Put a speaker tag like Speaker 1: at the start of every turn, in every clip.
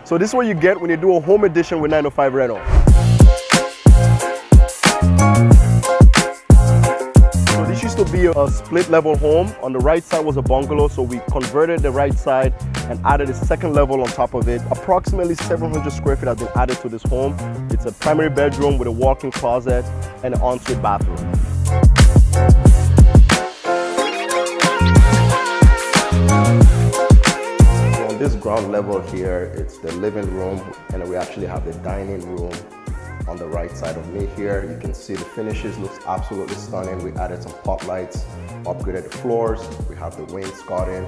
Speaker 1: So this is what you get when you do a home edition with 905 Reno. So this used to be a split level home. On the right side was a bungalow, so we converted the right side and added a second level on top of it. Approximately 700 square feet has been added to this home. It's a primary bedroom with a walk-in closet and an ensuite bathroom. This ground level here, it's the living room, and we actually have the dining room on the right side of me here. You can see the finishes looks absolutely stunning. We added some pot lights, upgraded the floors. We have the wainscoting,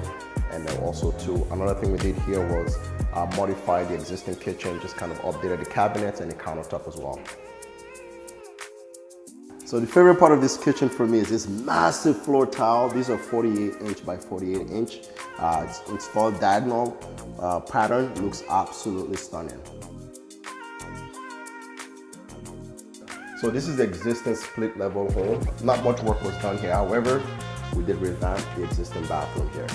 Speaker 1: and then also too, another thing we did here was modify the existing kitchen, just kind of updated the cabinets and the countertop as well. So the favorite part of this kitchen for me is this massive floor tile. These are 48 inch by 48 inch. It's installed diagonal pattern, looks absolutely stunning. So this is the existing split level home. Not much work was done here. However, we did revamp the existing bathroom here.